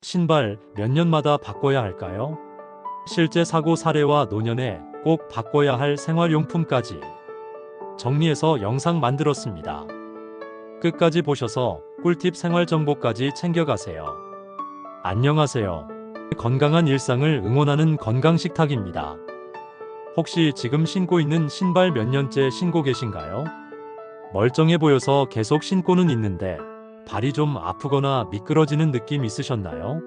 신발 몇 년마다 바꿔야 할까요? 실제 사고 사례와 노년에 꼭 바꿔야 할 생활용품까지 정리해서 영상 만들었습니다. 끝까지 보셔서 꿀팁 생활 정보까지 챙겨가세요. 안녕하세요. 건강한 일상을 응원하는 건강식탁입니다. 혹시 지금 신고 있는 신발 몇 년째 신고 계신가요? 멀쩡해 보여서 계속 신고는 있는데 발이 좀 아프거나 미끄러지는 느낌 있으셨나요?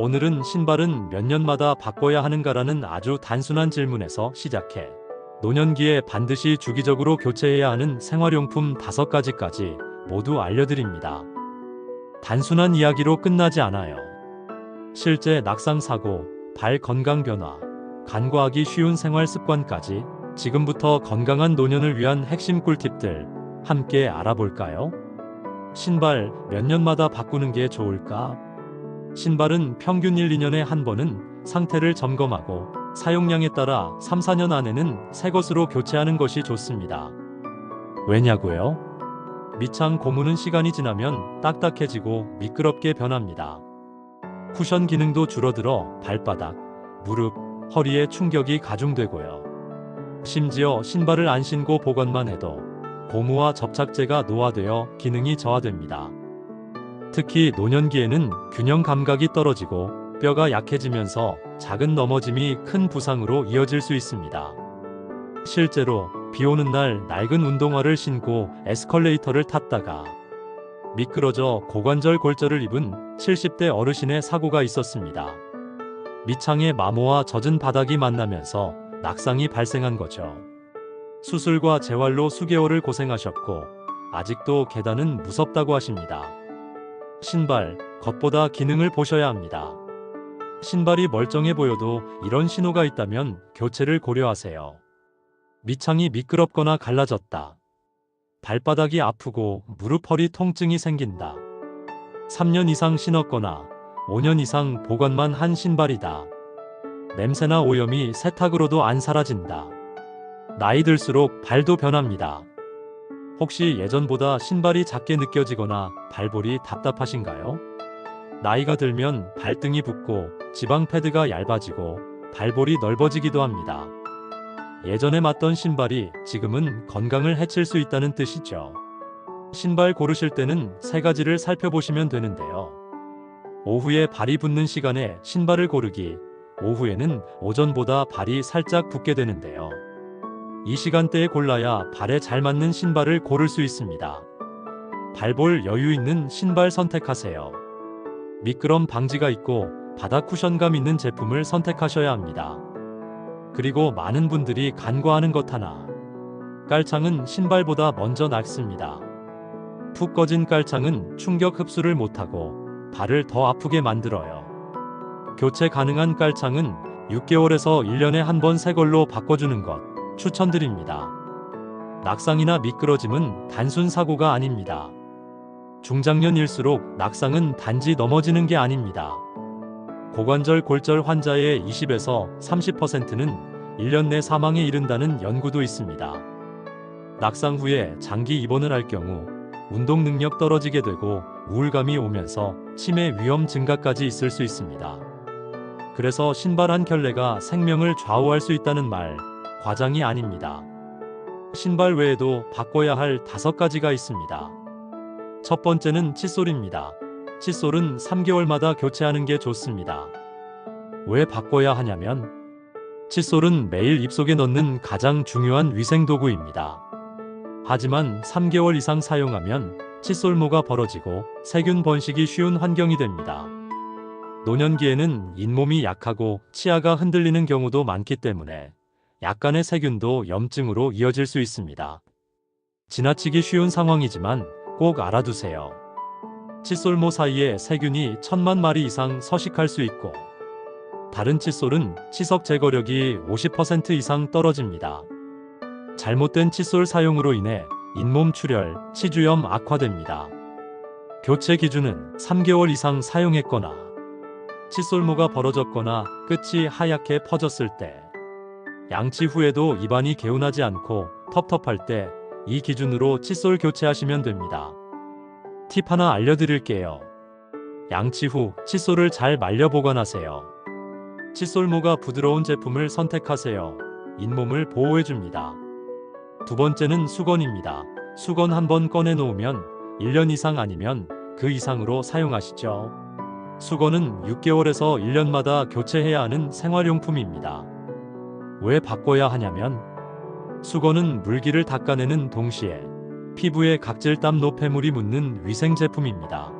오늘은 신발은 몇 년마다 바꿔야 하는가라는 아주 단순한 질문에서 시작해 노년기에 반드시 주기적으로 교체해야 하는 생활용품 5가지까지 모두 알려드립니다. 단순한 이야기로 끝나지 않아요. 실제 낙상사고, 발 건강 변화, 간과하기 쉬운 생활 습관까지 지금부터 건강한 노년을 위한 핵심 꿀팁들 함께 알아볼까요? 신발 몇 년마다 바꾸는 게 좋을까? 신발은 평균 1, 2년에 한 번은 상태를 점검하고 사용량에 따라 3, 4년 안에는 새 것으로 교체하는 것이 좋습니다. 왜냐고요? 밑창 고무는 시간이 지나면 딱딱해지고 미끄럽게 변합니다. 쿠션 기능도 줄어들어 발바닥, 무릎, 허리에 충격이 가중되고요. 심지어 신발을 안 신고 보관만 해도 고무와 접착제가 노화되어 기능이 저하됩니다. 특히 노년기에는 균형 감각이 떨어지고 뼈가 약해지면서 작은 넘어짐이 큰 부상으로 이어질 수 있습니다. 실제로 비 오는 날 낡은 운동화를 신고 에스컬레이터를 탔다가 미끄러져 고관절 골절을 입은 70대 어르신의 사고가 있었습니다. 밑창의 마모와 젖은 바닥이 만나면서 낙상이 발생한 거죠. 수술과 재활로 수개월을 고생하셨고 아직도 계단은 무섭다고 하십니다. 신발, 겉보다 기능을 보셔야 합니다. 신발이 멀쩡해 보여도 이런 신호가 있다면 교체를 고려하세요. 밑창이 미끄럽거나 갈라졌다. 발바닥이 아프고 무릎 허리 통증이 생긴다. 3년 이상 신었거나 5년 이상 보관만 한 신발이다. 냄새나 오염이 세탁으로도 안 사라진다. 나이 들수록 발도 변합니다. 혹시 예전보다 신발이 작게 느껴지거나 발볼이 답답하신가요? 나이가 들면 발등이 붓고 지방 패드가 얇아지고 발볼이 넓어지기도 합니다. 예전에 맞던 신발이 지금은 건강을 해칠 수 있다는 뜻이죠. 신발 고르실 때는 3가지를 살펴보시면 되는데요. 오후에 발이 붓는 시간에 신발을 고르기. 오후에는 오전보다 발이 살짝 붓게 되는데요. 이 시간대에 골라야 발에 잘 맞는 신발을 고를 수 있습니다. 발볼 여유 있는 신발 선택하세요. 미끄럼 방지가 있고 바닥 쿠션감 있는 제품을 선택하셔야 합니다. 그리고 많은 분들이 간과하는 것 하나. 깔창은 신발보다 먼저 낡습니다. 푹 꺼진 깔창은 충격 흡수를 못하고 발을 더 아프게 만들어요. 교체 가능한 깔창은 6개월에서 1년에 한 번 새 걸로 바꿔주는 것 추천드립니다. 낙상이나 미끄러짐은 단순 사고가 아닙니다. 중장년일수록 낙상은 단지 넘어지는 게 아닙니다. 고관절 골절 환자의 20에서 30%는 1년 내 사망에 이른다는 연구도 있습니다. 낙상 후에 장기 입원을 할 경우 운동 능력 떨어지게 되고 우울감이 오면서 치매 위험 증가까지 있을 수 있습니다. 그래서 신발 한 켤레가 생명을 좌우할 수 있다는 말, 과장이 아닙니다. 신발 외에도 바꿔야 할 5가지가 있습니다. 첫 번째는 칫솔입니다. 칫솔은 3개월마다 교체하는 게 좋습니다. 왜 바꿔야 하냐면 칫솔은 매일 입속에 넣는 가장 중요한 위생도구입니다. 하지만 3개월 이상 사용하면 칫솔모가 벌어지고 세균 번식이 쉬운 환경이 됩니다. 노년기에는 잇몸이 약하고 치아가 흔들리는 경우도 많기 때문에 약간의 세균도 염증으로 이어질 수 있습니다. 지나치기 쉬운 상황이지만 꼭 알아두세요. 칫솔모 사이에 세균이 1000만 마리 이상 서식할 수 있고 다른 칫솔은 치석 제거력이 50% 이상 떨어집니다. 잘못된 칫솔 사용으로 인해 잇몸 출혈, 치주염 악화됩니다. 교체 기준은 3개월 이상 사용했거나 칫솔모가 벌어졌거나 끝이 하얗게 퍼졌을 때, 양치 후에도 입안이 개운하지 않고 텁텁할 때 이 기준으로 칫솔 교체하시면 됩니다. 팁 하나 알려드릴게요. 양치 후 칫솔을 잘 말려 보관하세요. 칫솔모가 부드러운 제품을 선택하세요. 잇몸을 보호해줍니다. 두 번째는 수건입니다. 수건 한번 꺼내 놓으면 1년 이상 아니면 그 이상으로 사용하시죠. 수건은 6개월에서 1년마다 교체해야 하는 생활용품입니다. 왜 바꿔야 하냐면 수건은 물기를 닦아내는 동시에 피부에 각질땀 노폐물이 묻는 위생 제품입니다.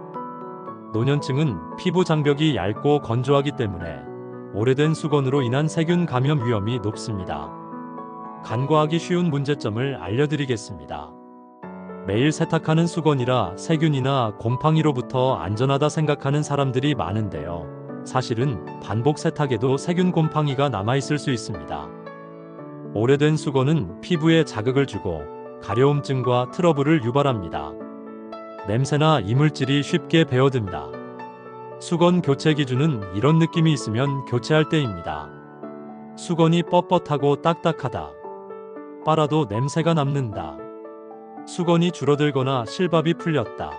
노년층은 피부 장벽이 얇고 건조하기 때문에 오래된 수건으로 인한 세균 감염 위험이 높습니다. 간과하기 쉬운 문제점을 알려드리겠습니다. 매일 세탁하는 수건이라 세균이나 곰팡이로부터 안전하다 생각하는 사람들이 많은데요. 사실은 반복 세탁에도 세균 곰팡이가 남아있을 수 있습니다. 오래된 수건은 피부에 자극을 주고 가려움증과 트러블을 유발합니다. 냄새나 이물질이 쉽게 배어듭니다. 수건 교체 기준은 이런 느낌이 있으면 교체할 때입니다. 수건이 뻣뻣하고 딱딱하다. 빨아도 냄새가 남는다. 수건이 줄어들거나 실밥이 풀렸다.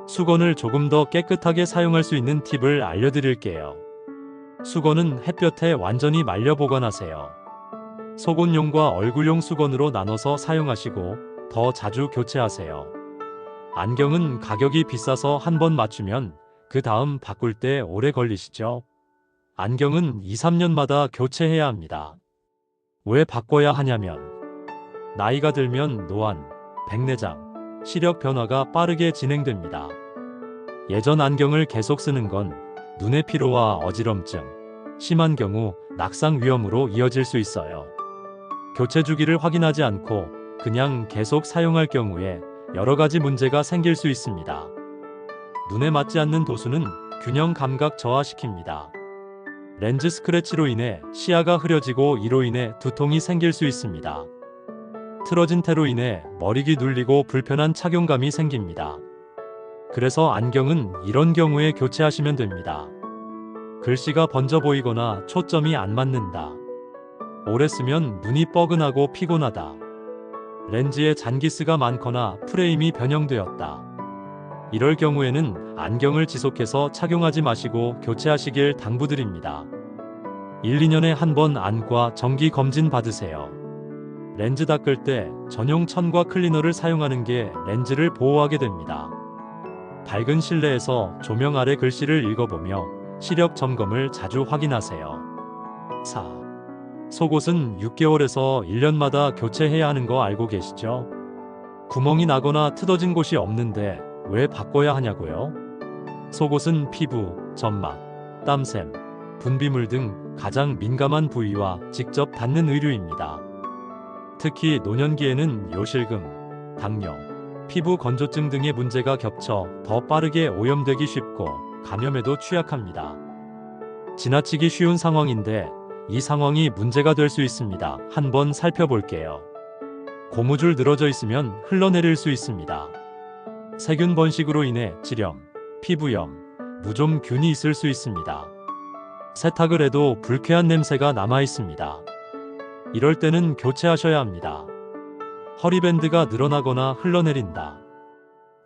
수건을 조금 더 깨끗하게 사용할 수 있는 팁을 알려드릴게요. 수건은 햇볕에 완전히 말려 보관하세요. 속옷용과 얼굴용 수건으로 나눠서 사용하시고 더 자주 교체하세요. 안경은 가격이 비싸서 한번 맞추면 그 다음 바꿀 때 오래 걸리시죠? 안경은 2, 3년마다 교체해야 합니다. 왜 바꿔야 하냐면 나이가 들면 노안, 백내장, 시력 변화가 빠르게 진행됩니다. 예전 안경을 계속 쓰는 건 눈의 피로와 어지럼증, 심한 경우 낙상 위험으로 이어질 수 있어요. 교체 주기를 확인하지 않고 그냥 계속 사용할 경우에 여러 가지 문제가 생길 수 있습니다. 눈에 맞지 않는 도수는 균형 감각 저하시킵니다. 렌즈 스크래치로 인해 시야가 흐려지고 이로 인해 두통이 생길 수 있습니다. 틀어진 테로 인해 머리기 눌리고 불편한 착용감이 생깁니다. 그래서 안경은 이런 경우에 교체하시면 됩니다. 글씨가 번져 보이거나 초점이 안 맞는다. 오래 쓰면 눈이 뻐근하고 피곤하다. 렌즈에 잔기스가 많거나 프레임이 변형되었다. 이럴 경우에는 안경을 지속해서 착용하지 마시고 교체하시길 당부드립니다. 1, 2년에 한 번 안과 정기 검진 받으세요. 렌즈 닦을 때 전용 천과 클리너를 사용하는 게 렌즈를 보호하게 됩니다. 밝은 실내에서 조명 아래 글씨를 읽어보며 시력 점검을 자주 확인하세요. 4. 속옷은 6개월에서 1년마다 교체해야 하는 거 알고 계시죠? 구멍이 나거나 뜯어진 곳이 없는데 왜 바꿔야 하냐고요? 속옷은 피부, 점막, 땀샘, 분비물 등 가장 민감한 부위와 직접 닿는 의류입니다. 특히 노년기에는 요실금, 당뇨, 피부 건조증 등의 문제가 겹쳐 더 빠르게 오염되기 쉽고 감염에도 취약합니다. 지나치기 쉬운 상황인데 이 상황이 문제가 될 수 있습니다. 한번 살펴볼게요. 고무줄 늘어져 있으면 흘러내릴 수 있습니다. 세균 번식으로 인해 지렴, 피부염, 무좀균이 있을 수 있습니다. 세탁을 해도 불쾌한 냄새가 남아 있습니다. 이럴 때는 교체하셔야 합니다. 허리밴드가 늘어나거나 흘러내린다.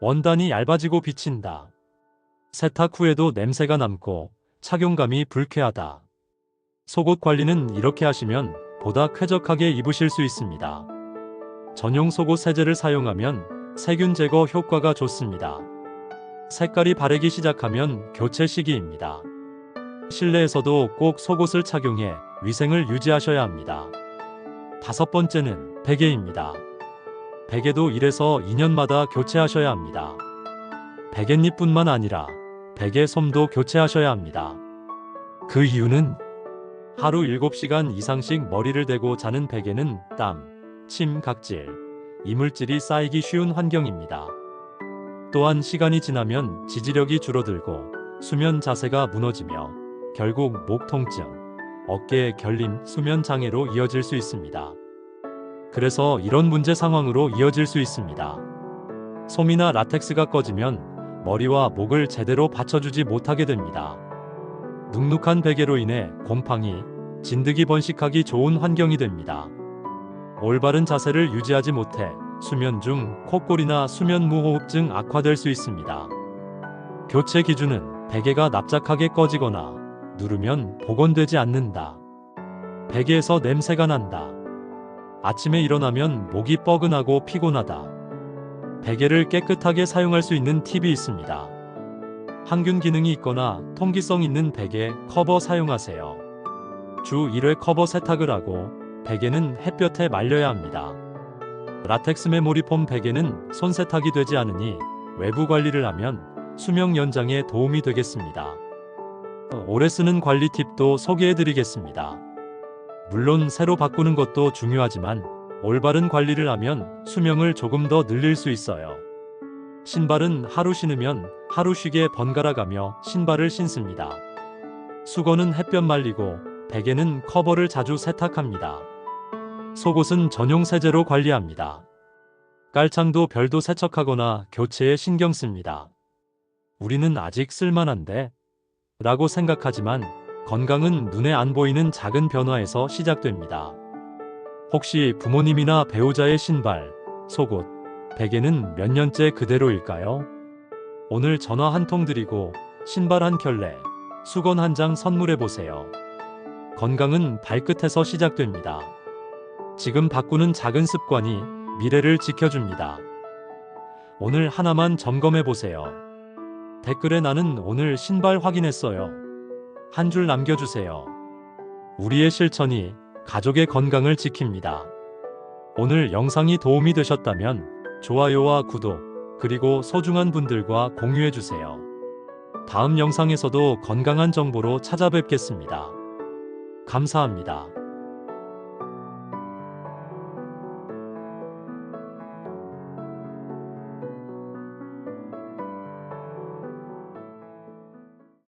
원단이 얇아지고 비친다. 세탁 후에도 냄새가 남고 착용감이 불쾌하다. 속옷 관리는 이렇게 하시면 보다 쾌적하게 입으실 수 있습니다. 전용 속옷 세제를 사용하면 세균 제거 효과가 좋습니다. 색깔이 바래기 시작하면 교체 시기입니다. 실내에서도 꼭 속옷을 착용해 위생을 유지하셔야 합니다. 5번째는 베개입니다. 베개도 1에서 2년마다 교체하셔야 합니다. 베갯잎뿐만 아니라 베개 솜도 교체하셔야 합니다. 그 이유는 하루 7시간 이상씩 머리를 대고 자는 베개는 땀, 침, 각질, 이물질이 쌓이기 쉬운 환경입니다. 또한 시간이 지나면 지지력이 줄어들고 수면 자세가 무너지며 결국 목 통증, 어깨 결림, 수면 장애로 이어질 수 있습니다. 그래서 이런 문제 상황으로 이어질 수 있습니다. 솜이나 라텍스가 꺼지면 머리와 목을 제대로 받쳐주지 못하게 됩니다. 눅눅한 베개로 인해 곰팡이, 진드기 번식하기 좋은 환경이 됩니다. 올바른 자세를 유지하지 못해 수면 중 콧골이나 수면 무호흡증 악화될 수 있습니다. 교체 기준은 베개가 납작하게 꺼지거나 누르면 복원되지 않는다. 베개에서 냄새가 난다. 아침에 일어나면 목이 뻐근하고 피곤하다. 베개를 깨끗하게 사용할 수 있는 팁이 있습니다. 항균 기능이 있거나 통기성 있는 베개 커버 사용하세요. 주 1회 커버 세탁을 하고 베개는 햇볕에 말려야 합니다. 라텍스 메모리 폼 베개는 손 세탁이 되지 않으니 외부 관리를 하면 수명 연장에 도움이 되겠습니다. 오래 쓰는 관리 팁도 소개해 드리겠습니다. 물론 새로 바꾸는 것도 중요하지만 올바른 관리를 하면 수명을 조금 더 늘릴 수 있어요. 신발은 하루 신으면 하루 쉬게 번갈아 가며 신발을 신습니다. 수건은 햇볕 말리고 베개는 커버를 자주 세탁합니다. 속옷은 전용 세제로 관리합니다. 깔창도 별도 세척하거나 교체에 신경 씁니다. 우리는 아직 쓸만한데? 라고 생각하지만 건강은 눈에 안 보이는 작은 변화에서 시작됩니다. 혹시 부모님이나 배우자의 신발, 속옷, 베개는 몇 년째 그대로일까요? 오늘 전화 한 통 드리고 신발 한 켤레, 수건 한 장 선물해 보세요. 건강은 발끝에서 시작됩니다. 지금 바꾸는 작은 습관이 미래를 지켜줍니다. 오늘 하나만 점검해 보세요. 댓글에 나는 오늘 신발 확인했어요. 한 줄 남겨주세요. 우리의 실천이 가족의 건강을 지킵니다. 오늘 영상이 도움이 되셨다면 좋아요와 구독, 그리고 소중한 분들과 공유해 주세요. 다음 영상에서도 건강한 정보로 찾아뵙겠습니다. 감사합니다.